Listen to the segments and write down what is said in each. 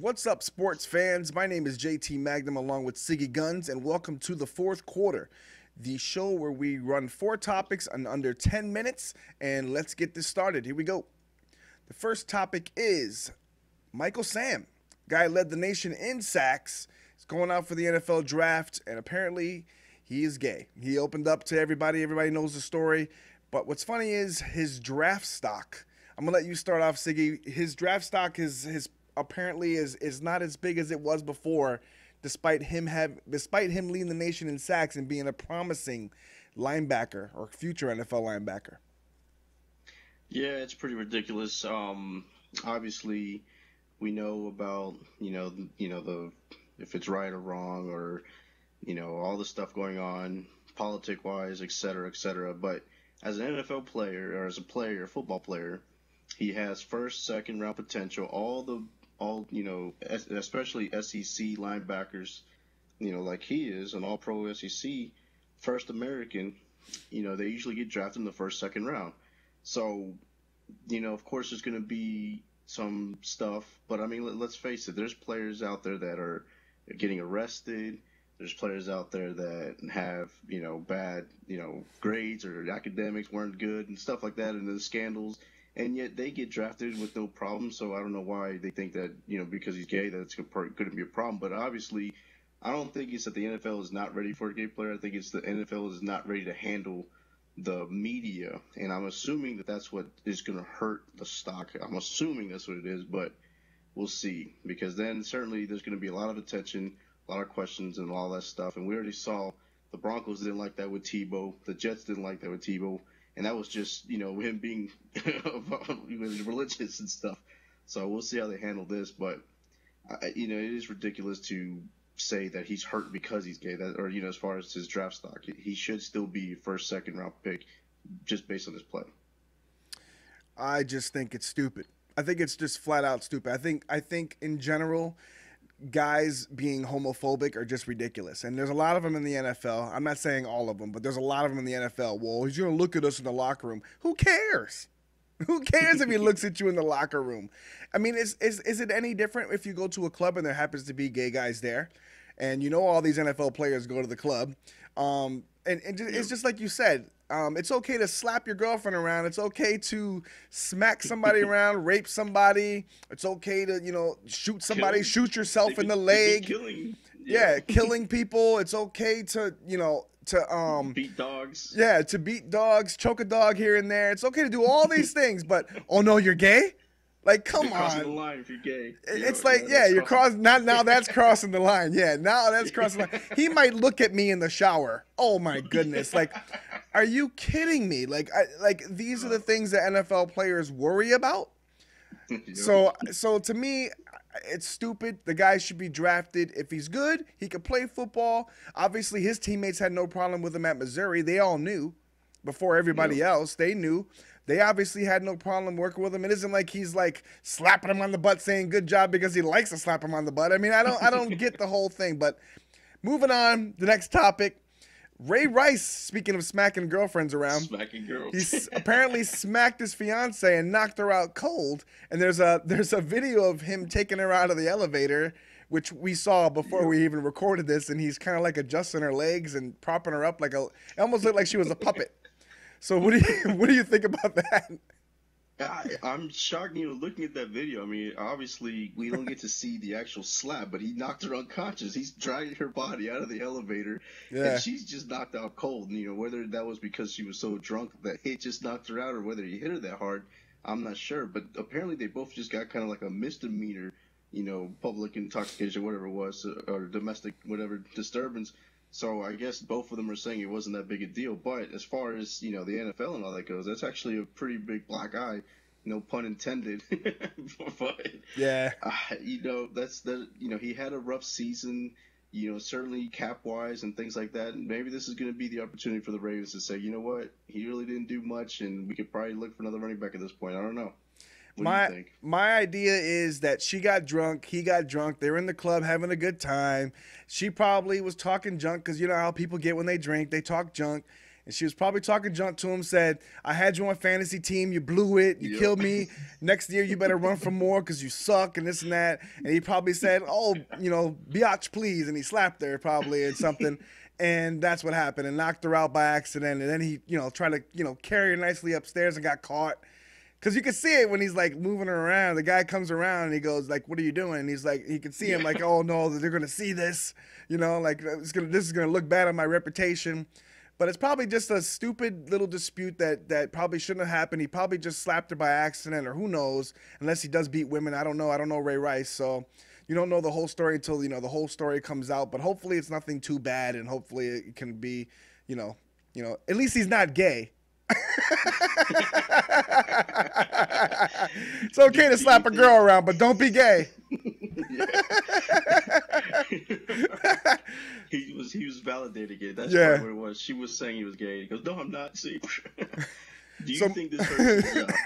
What's up, sports fans? My name is JT Magnum along with Siggy Guns, and welcome to the fourth quarter, the show where we run four topics in under 10 minutes. And let's get this started. Here we go. The first topic is Michael Sam. Guy led the nation in sacks. He's going out for the NFL draft, and apparently he is gay. He opened up to everybody. Everybody knows the story. But what's funny is his draft stock. I'm going to let you start off, Siggy. His draft stock is apparently is not as big as it was before, despite him leading the nation in sacks and being a promising linebacker or future NFL linebacker. Yeah, it's pretty ridiculous. Obviously, we know about the if it's right or wrong, or all the stuff going on politic wise, et cetera, et cetera. But as an NFL player, or as a player, a football player, he has first, second round potential. Especially SEC linebackers, like he is an all-pro SEC first American, they usually get drafted in the first, second round. So, of course there's going to be some stuff, but I mean, let's face it, there's players out there that are getting arrested. There's players out there that have, bad, grades, or academics weren't good and stuff like that, and then scandals. And yet they get drafted with no problem. So I don't know why they think that, because he's gay, that it's going to be a problem. But obviously, I don't think it's that the NFL is not ready for a gay player. I think it's the NFL is not ready to handle the media. And I'm assuming that that's what is going to hurt the stock. I'm assuming that's what it is, but we'll see. Because then certainly there's going to be a lot of attention, a lot of questions, and all that stuff. And we already saw the Broncos didn't like that with Tebow. The Jets didn't like that with Tebow. And that was just, him being religious and stuff. So we'll see how they handle this. But, it is ridiculous to say that he's hurt because he's gay. Or, as far as his draft stock, he should still be first, second round pick just based on his play. I just think it's stupid. I think it's just flat out stupid. I think in general, guys being homophobic are just ridiculous. And there's a lot of them in the NFL. I'm not saying all of them, but there's a lot of them in the NFL. Well, he's going to look at us in the locker room. Who cares? Who cares if he looks at you in the locker room? I mean, is it any different if you go to a club and there happens to be gay guys there? And all these NFL players go to the club. It's just like you said. It's okay to slap your girlfriend around. It's okay to smack somebody around, rape somebody. It's okay to, shoot somebody, shoot yourself in the leg. Killing. Yeah, killing people. It's okay to, beat dogs. Yeah, to beat dogs, choke a dog here and there. It's okay to do all these things, but, oh no, you're gay? Like, come you're crossing the line if you're gay. It's like, yeah, you're crossing. Now that's crossing the line. Yeah, now that's crossing the line. He might look at me in the shower. Oh my goodness! Like, are you kidding me? Like these are the things that NFL players worry about. So to me, it's stupid. The guy should be drafted. If he's good, he could play football. Obviously, his teammates had no problem with him at Missouri. They all knew before everybody else. They knew. They obviously had no problem working with him. It isn't like he's like slapping him on the butt saying good job because he likes to slap him on the butt. I mean, I don't get the whole thing. But moving on, the next topic. Ray Rice, speaking of smacking girlfriends around. Smacking girls. He's apparently smacked his fiance and knocked her out cold. And there's a video of him taking her out of the elevator, which we saw before we even recorded this, and he's kind of like adjusting her legs and propping her up it almost looked like she was a puppet. So what do you think about that? I'm shocked, looking at that video. I mean, obviously we don't get to see the actual slap, but he knocked her unconscious. He's dragging her body out of the elevator, and she's just knocked out cold. Whether that was because she was so drunk that it just knocked her out, or whether he hit her that hard, I'm not sure. But apparently they both just got kind of like a misdemeanor, public intoxication, whatever it was, or domestic, whatever disturbance. So I guess both of them are saying it wasn't that big a deal. But as far as, the NFL and all that goes, that's actually a pretty big black eye, no pun intended. But, yeah. He had a rough season, certainly cap-wise and things like that. And maybe this is going to be the opportunity for the Ravens to say, you know what, he really didn't do much, and we could probably look for another running back at this point. I don't know. What do you think? My idea is that she got drunk, he got drunk, they were in the club having a good time. She probably was talking junk because you know how people get when they drink, they talk junk. And she was probably talking junk to him, said, I had you on fantasy team, you blew it, you Yep. killed me. Next year you better run for more because you suck and this and that. And he probably said, oh, biatch, please. And he slapped her probably and something. And that's what happened and knocked her out by accident. And then he, tried to, carry her nicely upstairs and got caught. Because you can see it when he's like moving her around. The guy comes around and he goes like, "What are you doing?" And he's like, he can see him like, "Oh no, they're gonna see this." Like this is gonna look bad on my reputation. But it's probably just a stupid little dispute that probably shouldn't have happened. He probably just slapped her by accident, or who knows? Unless he does beat women, I don't know. I don't know Ray Rice, so you don't know the whole story until the whole story comes out. But hopefully it's nothing too bad, and hopefully it can be, at least he's not gay. It's okay to slap a girl around, but don't be gay. He was validating it. That's what it was. She was saying he was gay. He goes, "No, I'm not." See, do you think this hurts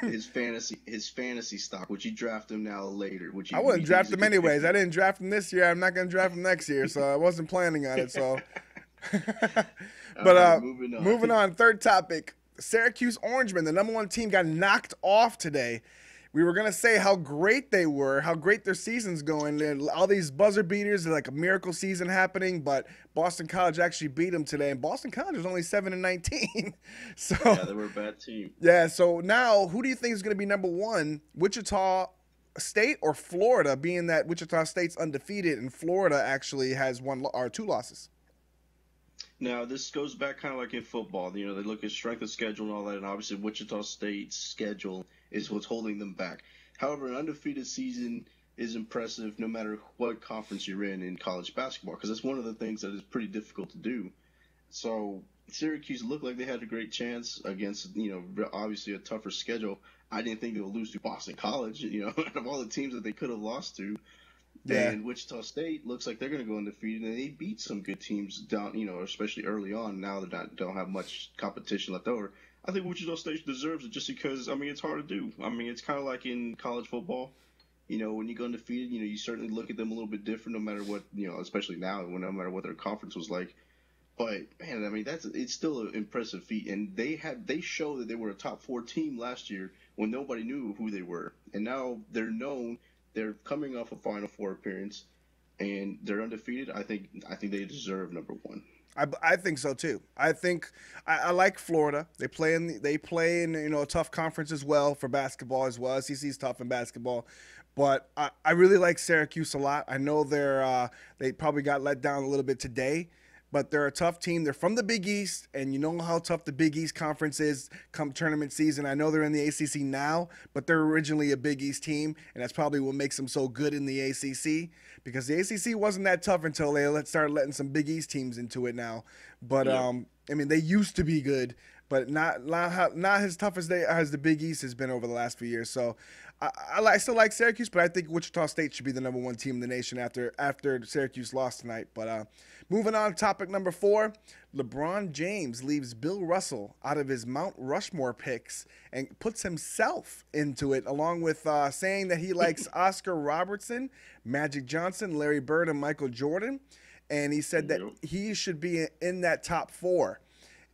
his fantasy stock? Would you draft him now later? I wouldn't draft him anyways. I didn't draft him this year. I'm not going to draft him next year, so I wasn't planning on it. So, but moving on. Third topic. Syracuse Orangemen, the number one team, got knocked off today. We were going to say how great they were, how great their season's going. All these buzzer beaters, like a miracle season happening, but Boston College actually beat them today. And Boston College was only 7-19. So yeah, they were a bad team. Yeah, so now who do you think is going to be number one, Wichita State or Florida, being that Wichita State's undefeated and Florida actually has two losses? Now, this goes back kind of like in football. They look at strength of schedule and all that, and obviously Wichita State's schedule is what's holding them back. However, an undefeated season is impressive no matter what conference you're in college basketball, because that's one of the things that is pretty difficult to do. So Syracuse looked like they had a great chance against, obviously a tougher schedule. I didn't think they would lose to Boston College, out of all the teams that they could have lost to. Yeah. And Wichita State looks like they're going to go undefeated, and they beat some good teams down, especially early on. Now they don't have much competition left over. I think Wichita State deserves it just because, it's hard to do. It's kind of like in college football. When you go undefeated, you certainly look at them a little bit different no matter what, especially now, no matter what their conference was like. But, man, it's still an impressive feat. And they showed that they were a top 4 team last year when nobody knew who they were. And now they're known. They're coming off a Final Four appearance, and they're undefeated. I think they deserve number one. I think so too. I think I like Florida. They play in a tough conference as well for basketball as well. SEC's tough in basketball, but I really like Syracuse a lot. I know they probably got let down a little bit today, but they're a tough team. They're from the Big East, and you know how tough the Big East Conference is come tournament season. I know they're in the ACC now, but they're originally a Big East team, and that's probably what makes them so good in the ACC, because the ACC wasn't that tough until they started letting some Big East teams into it now. But, they used to be good, but not as tough as the Big East has been over the last few years. So I still like Syracuse, but I think Wichita State should be the number one team in the nation after Syracuse lost tonight. But moving on to topic number 4, LeBron James leaves Bill Russell out of his Mount Rushmore picks and puts himself into it, along with saying that he likes Oscar Robertson, Magic Johnson, Larry Bird, and Michael Jordan. And he said that he should be in that top 4.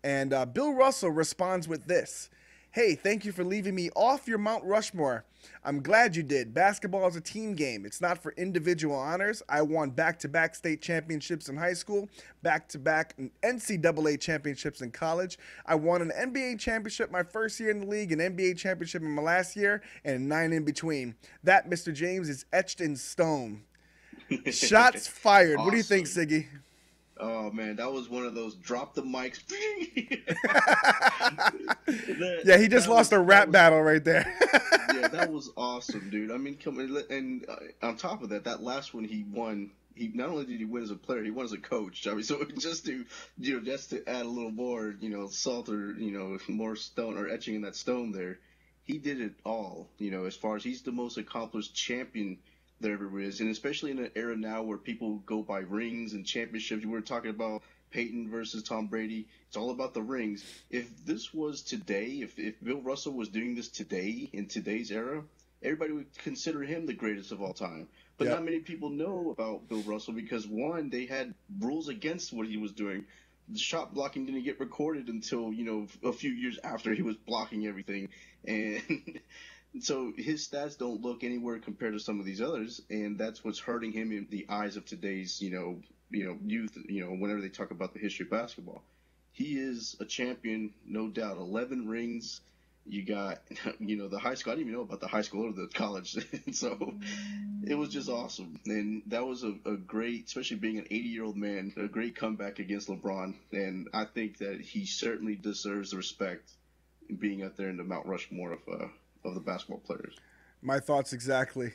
And Bill Russell responds with this: "Hey, thank you for leaving me off your Mount Rushmore. I'm glad you did. Basketball is a team game. It's not for individual honors. I won back-to-back state championships in high school, back-to-back NCAA championships in college. I won an NBA championship my first year in the league, an NBA championship in my last year, and 9 in between. That, Mr. James, is etched in stone." Shots fired. Awesome. What do you think, Siggy? Oh, man, that was one of those drop the mics. Yeah, he just lost a rap battle right there. Yeah, that was awesome, dude. And on top of that last one he won. He not only did he win as a player, he won as a coach. So just to add a little more, salt or more stone or etching in that stone there, he did it all. As far as he's the most accomplished champion there ever is, and especially in an era now where people go by rings and championships. We were talking about Peyton versus Tom Brady. It's all about the rings. If this was today, if Bill Russell was doing this today in today's era, everybody would consider him the greatest of all time. But not many people know about Bill Russell because, one, they had rules against what he was doing. the shot blocking didn't get recorded until, a few years after he was blocking everything. And so his stats don't look anywhere compared to some of these others, and that's what's hurting him in the eyes of today's, youth, whenever they talk about the history of basketball. He is a champion, no doubt. 11 rings. You got, the high school. I didn't even know about the high school or the college. So it was just awesome. And that was a great, especially being an 80-year-old man, a great comeback against LeBron. And I think that he certainly deserves the respect being up there in the Mount Rushmore of the basketball players. My thoughts exactly.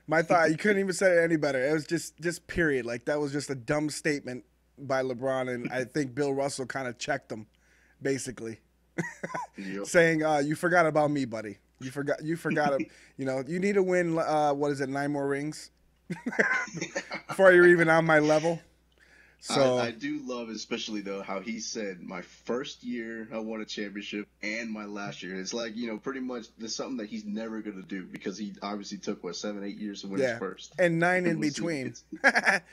My thought, you couldn't even say it any better. It was just period. Like, that was just a dumb statement by LeBron, and I think Bill Russell kind of checked him, basically. Yep. Saying, you forgot about me, buddy. You forgot you need to win, 9 more rings before you're even on my level. So I do love, especially though, how he said my first year I won a championship and my last year. It's like, pretty much there's something that he's never going to do because he obviously took 7, 8 years to win his first. And 9 in between.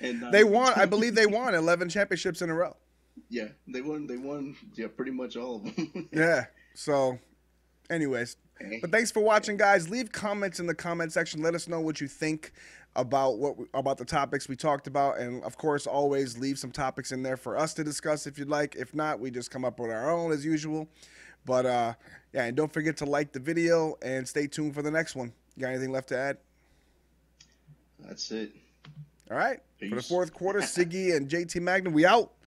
They won, I believe they won 11 championships in a row. Yeah, they won, pretty much all of them. Yeah. So, anyways, but thanks for watching, guys. Leave comments in the comment section. Let us know what you think about about the topics we talked about, and of course, always leave some topics in there for us to discuss if you'd like. If not, we just come up with our own as usual. But yeah, and don't forget to like the video and stay tuned for the next one. You got anything left to add? That's it. All right. Peace. For the fourth quarter, Siggy and JT Magnum, we out.